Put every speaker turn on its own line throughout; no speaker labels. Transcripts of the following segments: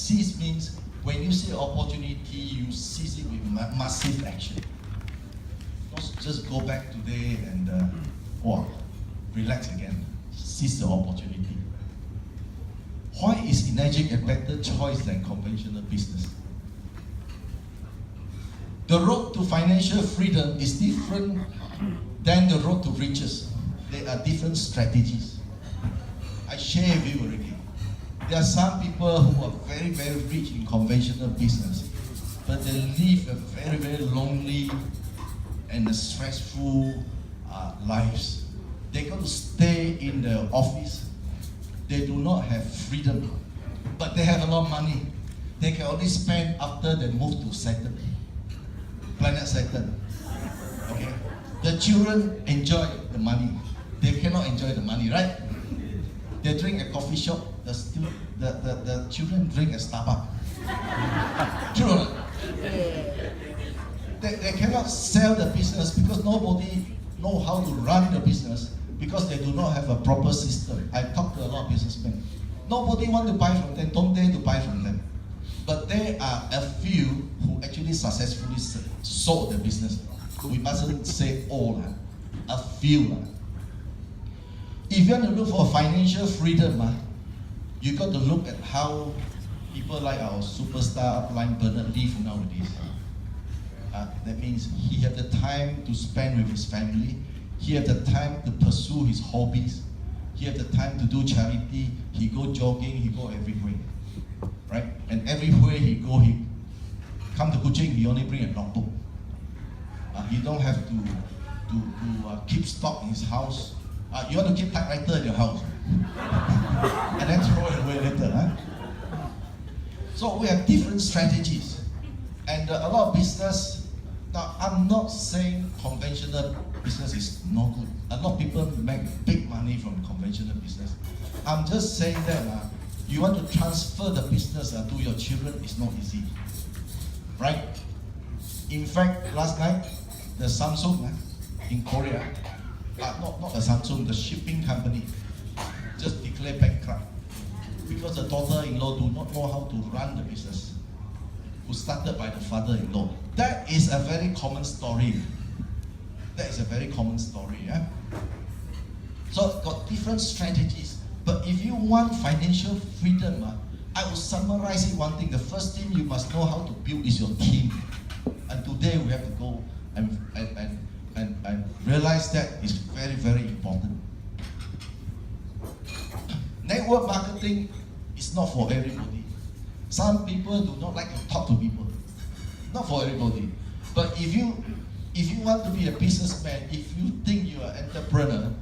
Seize means when you see opportunity, you seize it with massive action. Don't just go back today and relax again. Seize the opportunity. Why is Enagic a better choice than conventional business? The road to financial freedom is different than the road to riches. There are different strategies. I share with you already. There are some people who are very, very rich in conventional business, but they live a very, very lonely and stressful lives. They got to stay in the office. They do not have freedom, but they have a lot of money. They can only spend after they move to Saturn, planet Saturn. Okay, the children enjoy the money. They cannot enjoy the money, right? They drink at coffee shop. The children drink at Starbucks. True or not? They cannot sell the business because nobody know how to run the business because they do not have a proper system. I talked to a lot of businessmen. Nobody want to buy from them, don't dare to buy from them. But there are a few who actually successfully sold the business. We mustn't say all, a few. If you want to look for financial freedom, you got to look at how people like our superstar upline Bernard live nowadays. That means he had the time to spend with his family. He had the time to pursue his hobbies. He had the time to do charity. He go jogging. He go everywhere, right? And everywhere he go, he come to Kuching. He only bring a notebook. He don't have to keep stock in his house. You want to keep typewriter in your house, and then throw it away later, huh? So we have different strategies, and a lot of business. Now, I'm not saying conventional business is no good. A lot of people make big money from conventional business. I'm just saying that you want to transfer the business to your children is not easy, right? In fact, last night, the Samsung in Korea, not the Samsung, the shipping company just declared bankrupt because the daughter-in-law do not know how to run the business, who started by the father-in-law. That is a very common story. That is a very common story. Yeah? So got different strategies. But if you want financial freedom, I will summarize it one thing. The first thing you must know how to build is your team. And today we have to go and realize that is very, very important. Network marketing is not for everybody. Some people do not like to talk to people. Not for everybody. But if you want to be a businessman, if you think you're an entrepreneur,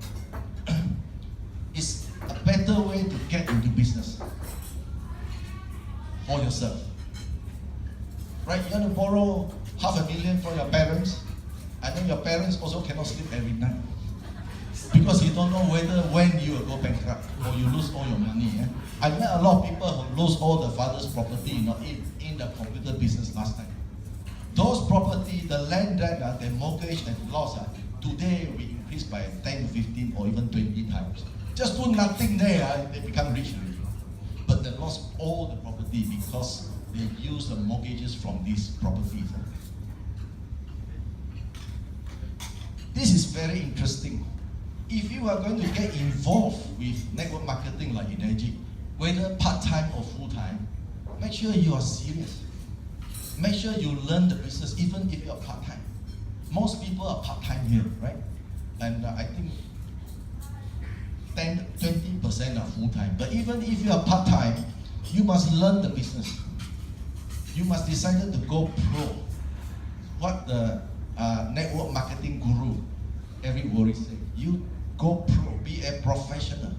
it's a better way to get into business for yourself. Right? You want to borrow $500,000 from your parents, and then your parents also cannot sleep every night because you don't know when you will go bankrupt or you lose all your money. I met a lot of people who lose all the father's property in the computer business last time. Those property, the land that they mortgage and lost, today we increased by 10, 15, or even 20 times. Just do nothing there, they become rich already. But they lost all the property because they used the mortgages from these properties. This is very interesting. If you are going to get involved with network marketing like Enagic, whether part-time or full-time, make sure you are serious. Make sure you learn the business even if you are part-time. Most people are part-time here, right? And I think 20% are full-time. But even if you are part-time, you must learn the business. You must decide to go pro. What the network marketing guru Eric Worre said, you go pro, be a professional.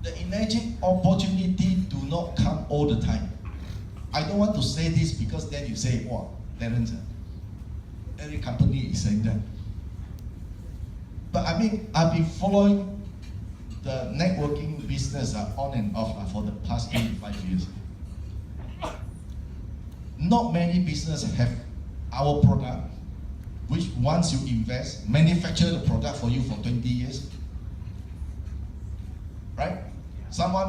The Enagic opportunity do not come all the time. I don't want to say this because then you say, wow, Terence, every company is saying that. But I mean, I've been following the networking business on and off for the past 25 years. Not many businesses have our product, which once you invest, manufacture the product for you for 20 years. Right? Someone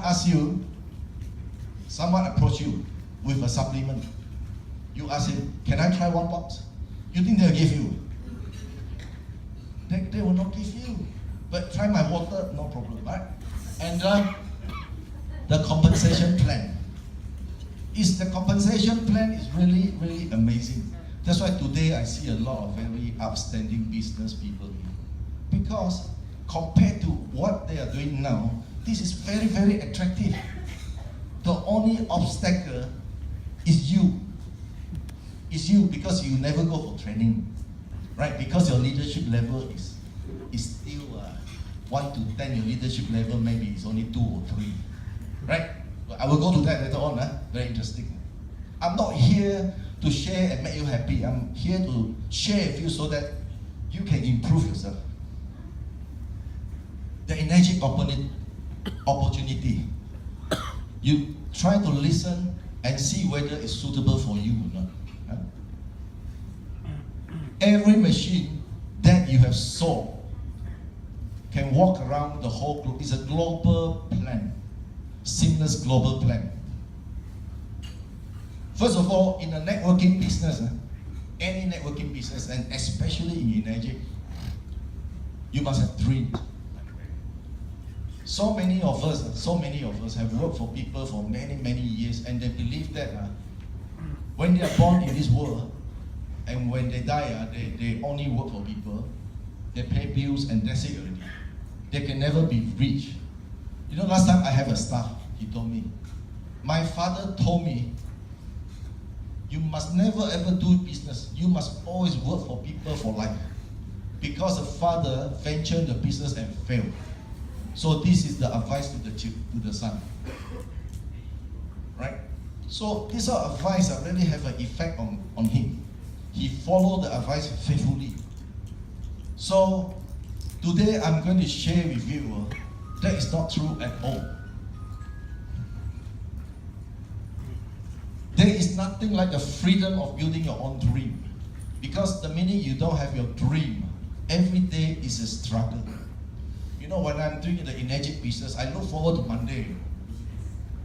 approach you with a supplement. You ask him, can I try one box? You think they'll give you? They will not give you. But try my water, no problem, right? And the compensation plan. The compensation plan is really, really amazing. That's why today I see a lot of very outstanding business people here. Because compared to what they are doing now, this is very, very attractive. The only obstacle is you. It's you because you never go for training, right? Because your leadership level is still 1 to 10. Your leadership level maybe is only 2 or 3, right? I will go to that later on. Very interesting. I'm not here to share and make you happy. I'm here to share with you so that you can improve yourself. The Enagic opportunity. You try to listen and see whether it's suitable for you or not. Every machine that you have sold can walk around the whole globe. It's a global plan, seamless global plan. First of all, in a networking business, any networking business, and especially in Enagic, you must have dreams. So many of us have worked for people for many, many years, and they believe that when they are born in this world, and when they die, they only work for people, they pay bills, and that's it already. They can never be rich. You know, last time I have a staff, he told me, my father told me, you must never ever do business. You must always work for people for life. Because the father ventured the business and failed. So this is the advice to the son. Right? So this sort of advice really have an effect on him. He followed the advice faithfully. So today I'm going to share with you that is not true at all. There is nothing like the freedom of building your own dream. Because the minute you don't have your dream, every day is a struggle. You know, when I'm doing the Enagic business, I look forward to Monday.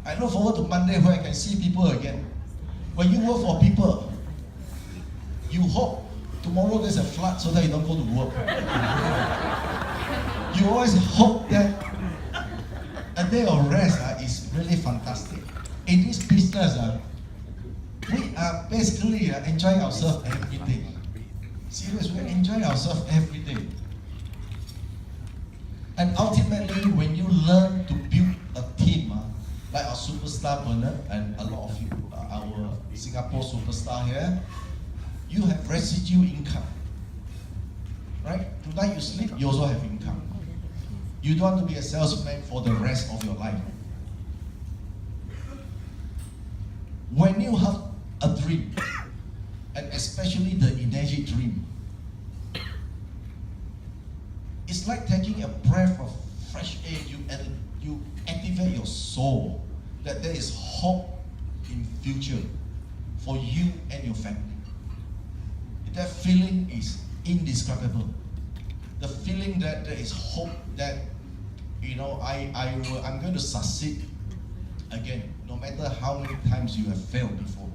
I look forward to Monday where I can see people again. When you work for people, you hope tomorrow there's a flood so that you don't go to work. You always hope that a day of rest is really fantastic. In this business, we are basically enjoying ourselves every day. Seriously, we're enjoying ourselves every day. And ultimately, when you learn to build a team, like our superstar Bernard and a lot of you, our Singapore superstar here, you have residual income. Right? Tonight you sleep, you also have income. You don't want to be a salesman for the rest of your life. When you have a dream, and especially the Enagic dream, it's like taking a breath of fresh air. You activate your soul that there is hope in future for you and your family. That feeling is indescribable. The feeling that there is hope that, you know, I'm going to succeed again, no matter how many times you have failed before.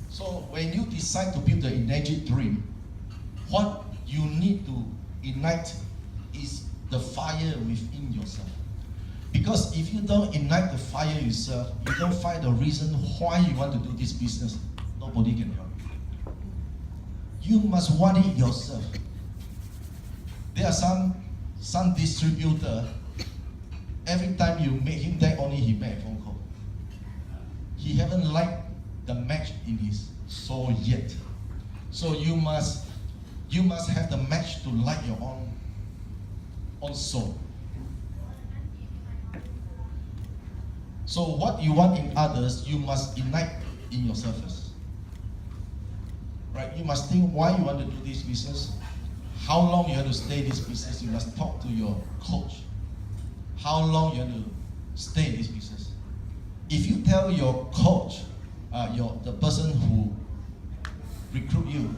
So when you decide to build the Enagic dream, what you need to ignite is the fire within yourself. Because if you don't ignite the fire yourself, you don't find the reason why you want to do this business, nobody can help you. You must want it yourself. There are some distributor, every time you make him that, only he make a phone call. He haven't liked the match in his soul yet. So you must have the match to light your own soul. So what you want in others, you must ignite in yourself first. Right? You must think why you want to do this business, how long you have to stay in this business. You must talk to your coach. How long you have to stay in this business. If you tell your coach, the person who recruit you,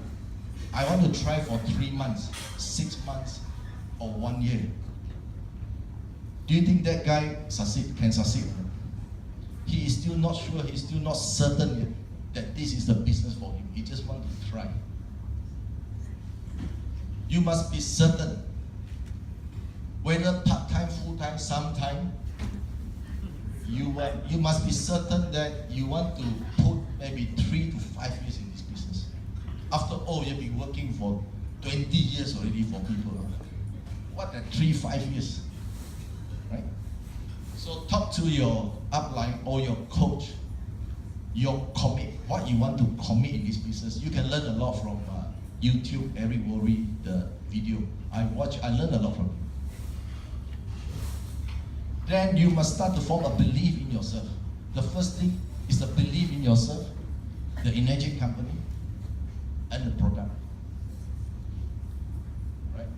I want to try for 3 months, 6 months, or 1 year. Do you think that guy can succeed? He is still not sure, he's still not certain yet that this is the business for him. He just wants to try. You must be certain, whether part-time, full-time, sometime, you must be certain that you want to put maybe 3 to 5 years in this business. After all, you've been working for 20 years already for people. What the 3-5 years, right? So talk to your upline or your coach, what you want to commit in this business. You can learn a lot from YouTube, Eric Worre, the video. I learned a lot from him. Then you must start to form a belief in yourself. The first thing is the belief in yourself, the Enagic company, and the product. Right?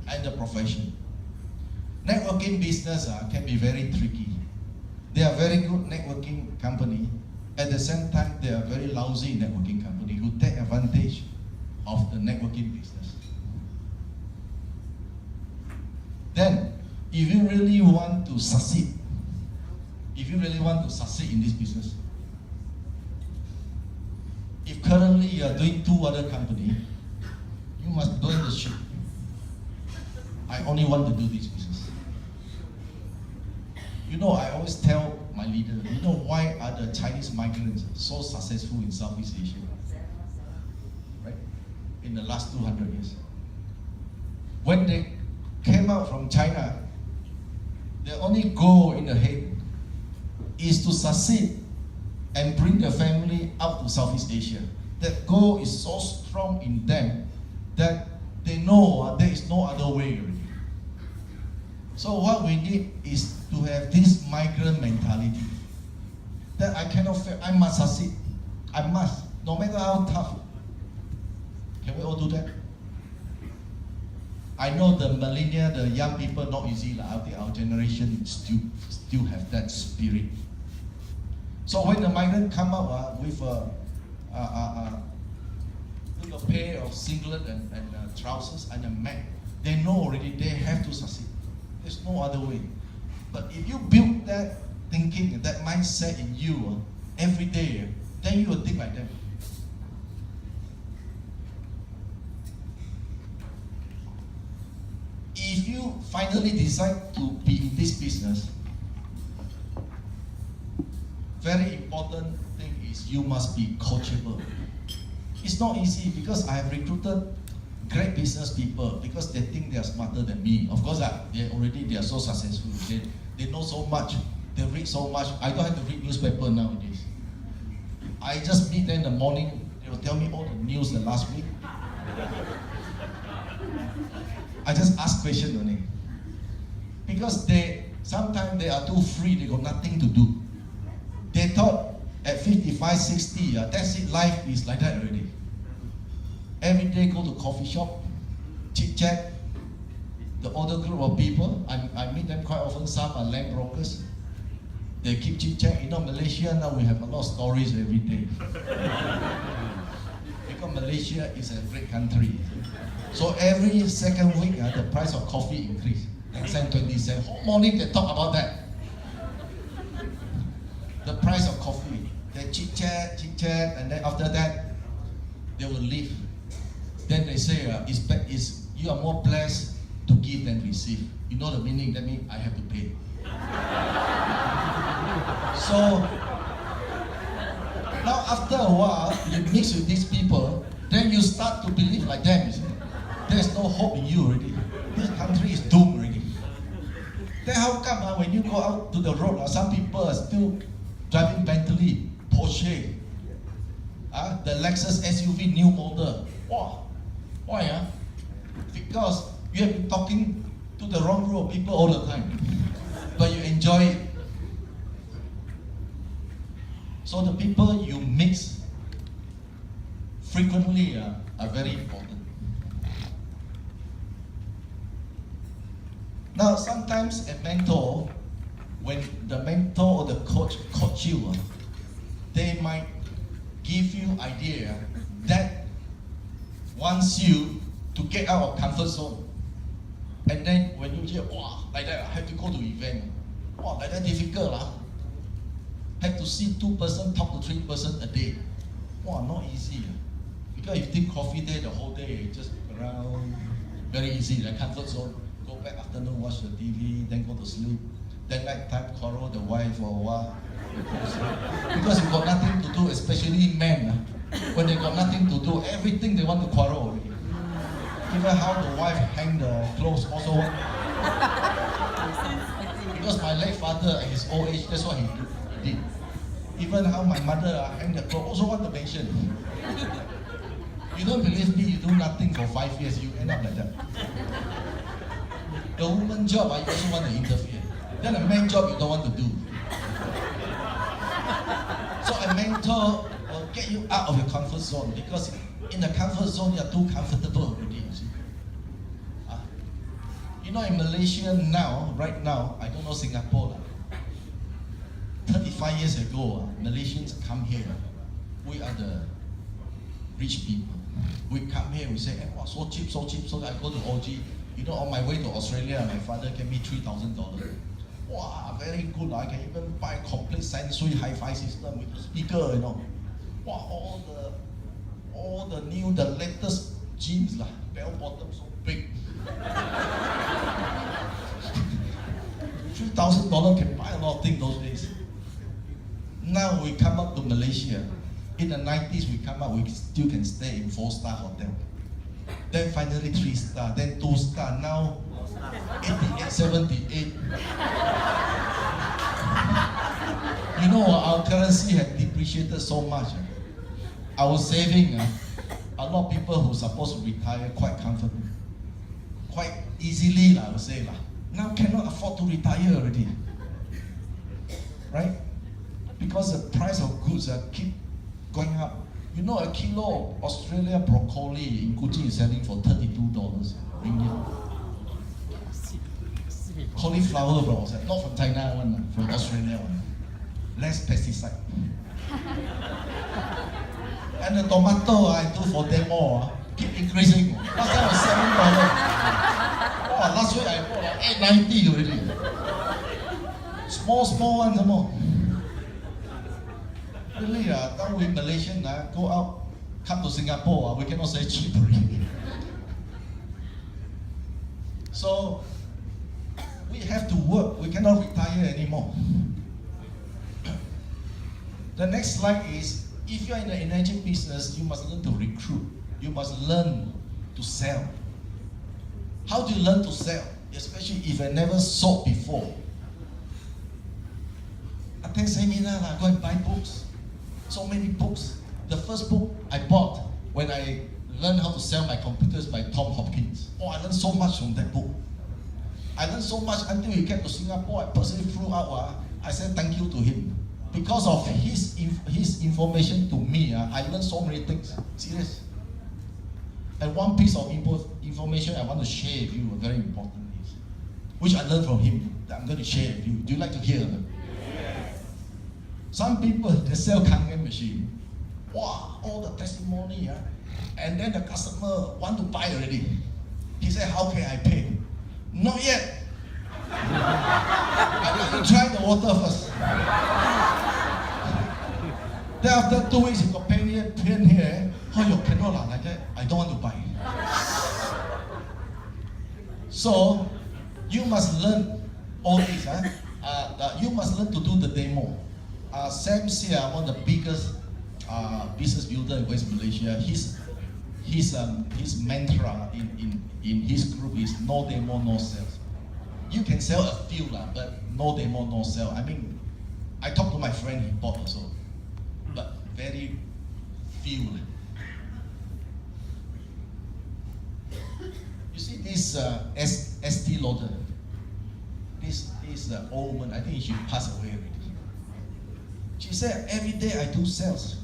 And the profession. Networking business can be very tricky. They are very good networking company. At the same time, they are very lousy networking company who take advantage of the networking business. Then, if you really want to succeed, in this business, if currently you are doing 2 other companies, you must burn the ship. I only want to do this business. You know, I always tell my leader, you know why are the Chinese migrants so successful in Southeast Asia? Right? In the last 200 years. When they came out from China, their only goal in the head is to succeed and bring the family out to Southeast Asia. That goal is so strong in them that they know there is no other way already. So what we need is to have this migrant mentality. That I cannot fail, I must succeed. I must, no matter how tough. Can we all do that? I know the millennial, the young people, not easy. Our generation still have that spirit. So when the migrant come out with a pair of singlet and trousers and a mat, they know already they have to succeed. There's no other way. But if you build that thinking, that mindset in you every day, then you will think like them. If you finally decide to be in this business, very important thing is you must be coachable. It's not easy because I have recruited great business people because they think they are smarter than me. Of course, they are so successful. They know so much. They read so much. I don't have to read newspaper nowadays. I just meet them in the morning. They will tell me all the news the last week. I just ask questions only. Because sometimes they are too free, they got nothing to do. They thought at 55, 60, that's it, life is like that already. Every day go to coffee shop, chit chat, the older group of people, I meet them quite often, some are land brokers. They keep chit chat. You know, Malaysia now we have a lot of stories every day. Because Malaysia is a great country. So every second week, the price of coffee increase. 10 cents, 20 cents. Whole morning they talk about that. The price of coffee. They chit chat, and then after that, they will leave. Then they say, you are more blessed to give than receive. You know the meaning? That means I have to pay. So, now after a while, you mix with these people, then you start to believe like them, you see. There's no hope in you already. This country is doomed already. Then how come when you go out to the road, some people are still driving Bentley, Porsche, the Lexus SUV new model. Wow. Why? Because you have been talking to the wrong group of people all the time. But you enjoy it. So the people you mix frequently are very important. Now, sometimes a mentor, when the mentor or the coach you, they might give you idea that wants you to get out of comfort zone. And then when New Year, wow, like that, I have to go to event. Wow, like that difficult. Have to see 2 person, talk to 3 person a day. Wow, not easy. Because if you take coffee there the whole day, just around, very easy, like comfort zone. Go back afternoon, watch the TV, then go to sleep. Then night time, quarrel the wife or what. Because you got nothing to do, especially men. When they got nothing to do, everything they want to quarrel already. Even how the wife hang the clothes also. Because my late father at his old age, that's what he did. Even how my mother hang the clothes, also want to mention. You don't believe me, you do nothing for 5 years, you end up like that. The woman job, you also want to interfere. Then a man job, you don't want to do. So a mentor will get you out of your comfort zone, because in the comfort zone, you are too comfortable already, you see. You know, in Malaysia now, right now, I don't know Singapore, 35 years ago, Malaysians come here. We are the rich people. We come here, we say, hey, wow, so cheap, so cheap. So I go to OG. You know, on my way to Australia, my father gave me $3,000. Wow, very good. I can even buy a complete sensory hi-fi system with a speaker, you know. Wow, all the new, the latest jeans, bell bottom so big. $3,000 can buy a lot of things those days. Now we come up to Malaysia. In the 90s, we come up, we still can stay in 4-star hotel. Then finally 3-star, then 2-star, now 88, 78. You know, our currency had depreciated so much. Our saving, a lot of people who are supposed to retire quite comfortable. Quite easily, I would say. Now cannot afford to retire already. Right? Because the price of goods keep going up. You know, a kilo of Australia broccoli in Kuching is selling for $32 ringgit. Cauliflower from outside, not from China one, from Australia one. Less pesticide. And the tomato I do for demo keep increasing. Last time was $7. Oh, last week I bought $8.90 already. Small one some more. Really, now we Malaysian go out, come to Singapore, we cannot say cheap already. So we have to work. We cannot retire anymore. The next slide is, if you are in the Enagic business, you must learn to recruit. You must learn to sell. How do you learn to sell? Especially if I never sold before. Attend seminar, go and buy books. So many books. The first book I bought when I learned how to sell my computers by Tom Hopkins. Oh, I learned so much from that book. I learned so much until he came to Singapore. I personally flew out. I said thank you to him. Because of his information to me, I learned so many things. Serious. And one piece of information I want to share with you, very important, is, which I learned from him, that I'm going to share with you. Do you like to hear them? Some people, they sell Kangen machine. Wow, all the testimony, and then the customer want to buy already. He said, how can I pay? Not yet. I want to try the water first. Then after 2 weeks, you got pain here. Oh, you cannot like that. I don't want to buy. So, you must learn all this. You must learn to do the demo. Sam Sia, one of the biggest business builder in West Malaysia, his mantra in his group is no demo, no sales. You can sell a few, but no demo, no sale. I mean, I talked to my friend, he bought also, but very few. You see this ST Lauder, this old woman, I think she passed away already. She said, every day I do sales.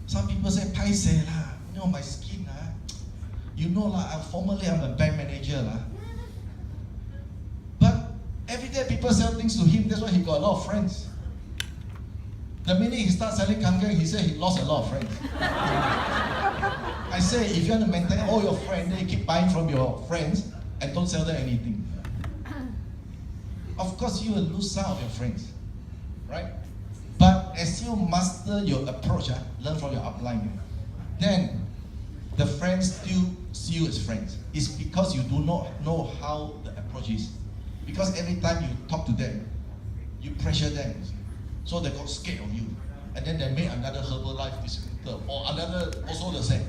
Some people say, paiseh lah, you know my skin lah. You know lah, formerly I'm a bank manager lah. But every day people sell things to him, that's why he got a lot of friends. The minute he starts selling kangen, he said he lost a lot of friends. I say, if you want to maintain all your friends, then you keep buying from your friends and don't sell them anything. of course you will lose some of your friends, right? But as you master your approach, learn from your upline, then the friends still see you as friends. It's because you do not know how the approach is. Because every time you talk to them, you pressure them. So they got scared of you. And then they make another Herbalife distributor or another also the same.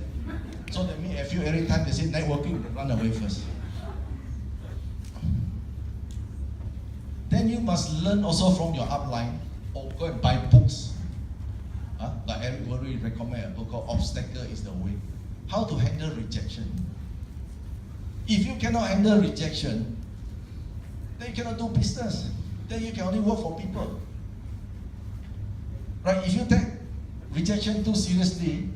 So they meet a few every time they say networking, they run away first. Then you must learn also from your upline or go and buy books. Like everybody recommend a book called Obstacle is the Way. How to handle rejection. If you cannot handle rejection, then you cannot do business. Then you can only work for people. Right? If you take rejection too seriously,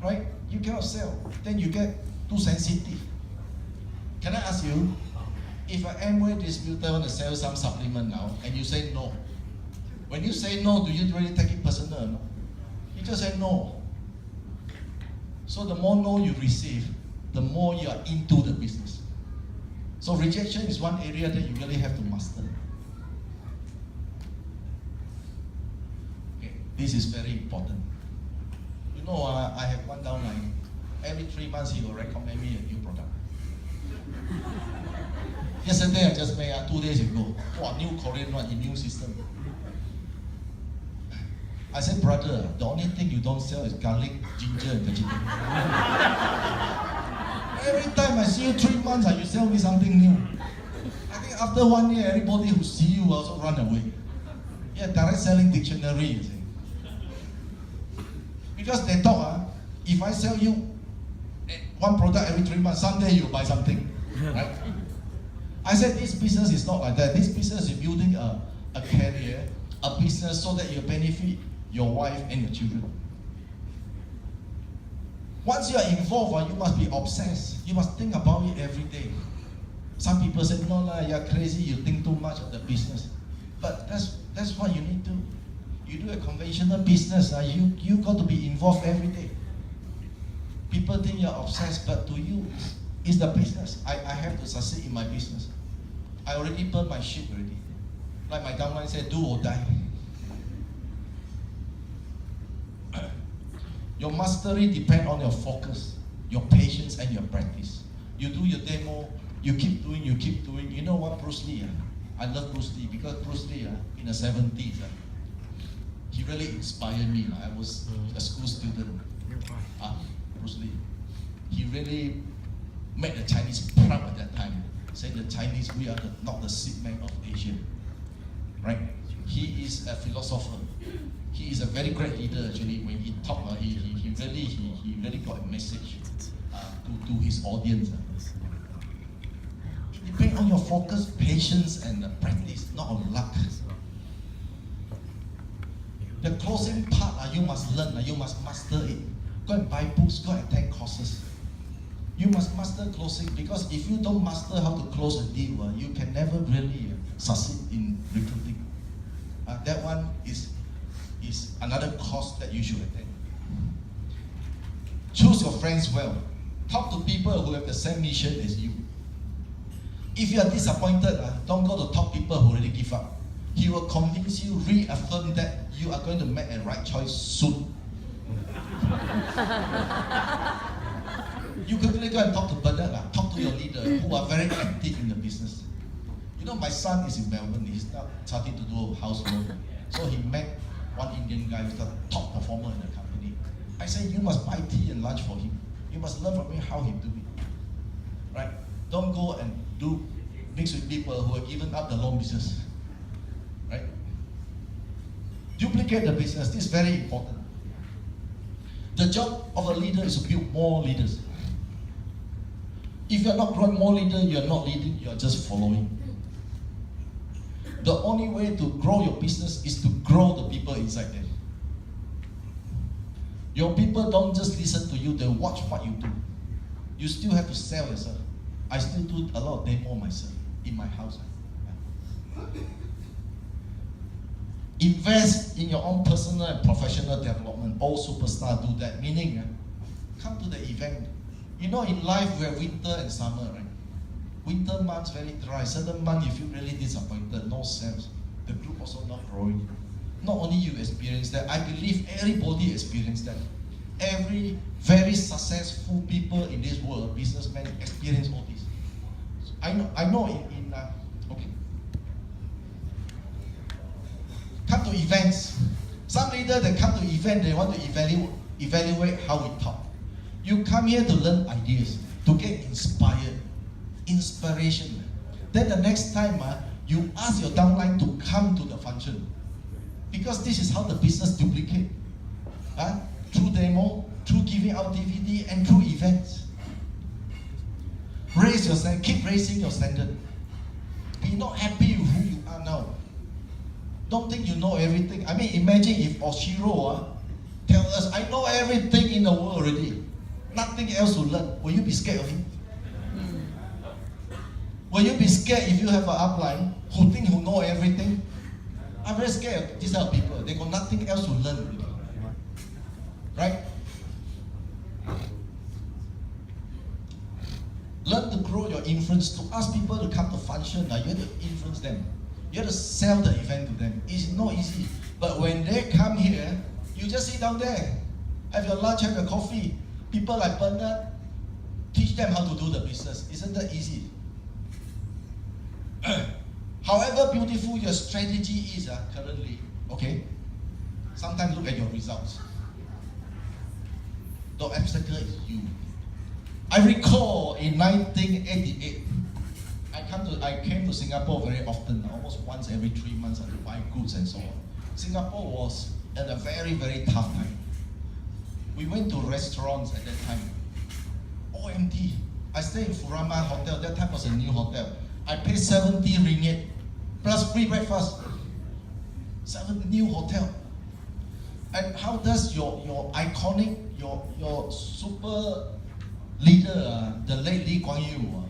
right? You cannot sell. Then you get too sensitive. Can I ask you, if an Amway distributor want to sell some supplement now, and you say no, when you say no, do you really take it personal or no? You just say no. So the more no you receive, the more you are into the business. So rejection is one area that you really have to master. Okay, this is very important. You know, I have one downline. Every 3 months he will recommend me a new product. Yesterday I just made 2 days ago. New Korean one, immune system. I said, brother, the only thing you don't sell is garlic, ginger, and vegetable. Every time I see you 3 months, you sell me something new. I think after 1 year, everybody who see you also run away. Yeah, direct selling dictionary, you see. Because they thought, if I sell you one product every 3 months, someday you'll buy something, right? I said, this business is not like that. This business is building a career, a business so that you benefit your wife and your children. Once you are involved, you must be obsessed. You must think about it every day. Some people say, no, you're crazy, you think too much of the business. But that's what you need to. You do a conventional business, you got to be involved every day. People think you're obsessed, but to you, it's the business. I have to succeed in my business. I already burned my ship already. Like my downline said, do or die. Your mastery depends on your focus, your patience, and your practice. You do your demo, you keep doing. You know what, Bruce Lee? I love Bruce Lee because Bruce Lee in the 70s, he really inspired me. I was a school student. Bruce Lee. He really made the Chinese proud at that time. Saying the Chinese, we are not the sick man of Asia. Right? He is a philosopher. He is a very great leader actually. When he talked, he really got a message to his audience. It depends on your focus, patience, and practice, not on luck. The closing part, you must learn, you must master it. Go and buy books, go and attend courses. You must master closing, because if you don't master how to close a deal, you can never really succeed in recruiting. That one is another course that you should attend. Choose your friends well. Talk to people who have the same mission as you. If you are disappointed, don't go to talk to people who already give up. He will convince you, reaffirm that you are going to make a right choice soon. You quickly go and talk to Bernard, talk to your leader who are very active in the business. You know, my son is in Melbourne, he's now starting to do housework. So he met one Indian guy who's the top performer in the company. I said, you must buy tea and lunch for him. You must learn from him how he do it. Right? Don't go and mix with people who have given up the loan business. Right? Duplicate the business. This is very important. The job of a leader is to build more leaders. If you're not growing more leaders, you're not leading, you're just following. The only way to grow your business is to grow the people inside there. Your people don't just listen to you, they watch what you do. You still have to sell yourself. I still do a lot of demo myself in my house. Invest in your own personal and professional development. All superstars do that. Meaning, come to the event. You know, in life we have winter and summer, right? Winter months very dry. Certain month you feel really disappointed. No sales. The group also not growing. Not only you experience that. I believe everybody experienced that. Every very successful people in this world, businessmen, experience all this. I know okay. Come to events. Some leaders that come to event, they want to evaluate how we talk. You come here to learn ideas, to get inspired, inspiration. Then the next time, you ask your downline to come to the function. Because this is how the business duplicate. Through demo, through giving out DVD, and through events. Raise your standard, keep raising your standard. Be not happy with who you are now. Don't think you know everything. I mean, imagine if Oshiro tell us, I know everything in the world already. Nothing else to learn. Will you be scared of him? Will you be scared if you have an upline who think who know everything? I'm very scared of these type of people. They got nothing else to learn already. Right? Learn to grow your influence, to ask people to come to function. You have to influence them. You have to sell the event to them. It's not easy. But when they come here, you just sit down there, have your lunch, have your coffee. People like Bernard, teach them how to do the business. Isn't that easy? However beautiful your strategy is currently, okay? Sometimes look at your results. The obstacle is you. I recall in 1988, I came to Singapore very often, almost once every 3 months to buy goods and so on. Singapore was at a very, very tough time. We went to restaurants at that time, all empty. I stayed in Furama Hotel, that time was a new hotel. I paid 70 ringgit plus free breakfast. 7 new hotel. And how does your iconic, your super leader, the late Lee Kuan Yew,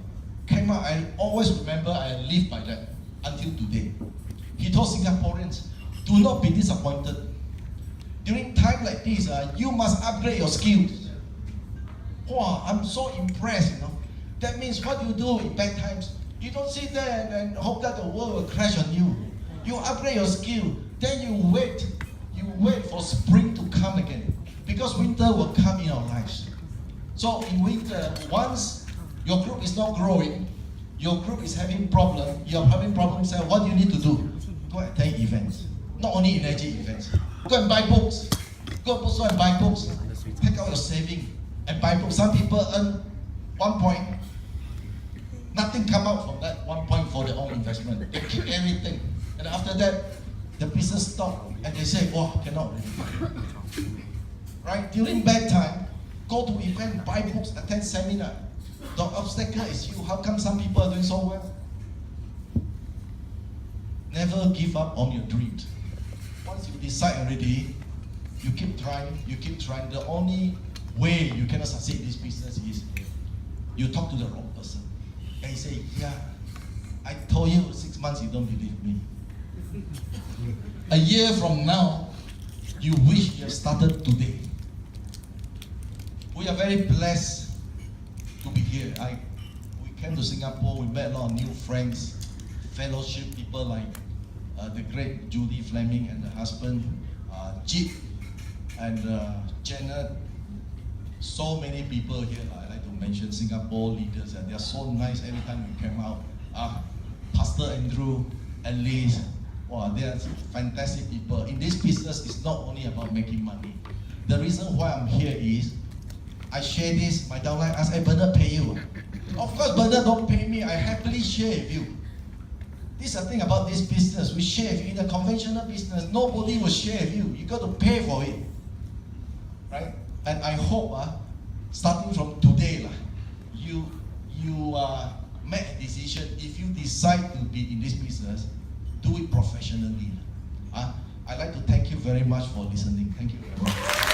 came out? I always remember, I live by that until today. He told Singaporeans, do not be disappointed. During time like this, you must upgrade your skills. Wow, I'm so impressed, you know. That means what you do in bad times, you don't sit there and hope that the world will crash on you. You upgrade your skill, then you wait for spring to come again. Because winter will come in our lives. So in winter, once your group is not growing, your group is having problem, you're having problems, what do you need to do? Go and attend events. Not only Enagic events. Go and buy books. Go to bookstore and buy books. Take out your saving and buy books. Some people earn 1 point. Nothing come out from that 1 point for their own investment. They keep everything. And after that, the business stop and they say, oh, cannot. Right? During bad time, go to event, buy books, attend seminar. The obstacle is you. How come some people are doing so well? Never give up on your dreams. Once you decide already, you keep trying, you keep trying. The only way you cannot succeed in this business is you talk to the wrong person. And you say, yeah, I told you 6 months, you don't believe me. A year from now, you wish you have started today. We are very blessed to be here. We came to Singapore, we met a lot of new friends, fellowship people like the great Judy Fleming and the husband, Jip and Janet. So many people here, I like to mention Singapore leaders, and they are so nice every time we came out. Pastor Andrew, and Liz, wow, they are fantastic people. In this business, it's not only about making money. The reason why I'm here is, I share this, my downline asked, hey, Bernard pay you. Of course, Bernard don't pay me, I happily share with you. This is the thing about this business, we share with you. In a conventional business, nobody will share with you. You got to pay for it, right? And I hope, starting from today, you make a decision. If you decide to be in this business, do it professionally. I'd like to thank you very much for listening. Thank you very much.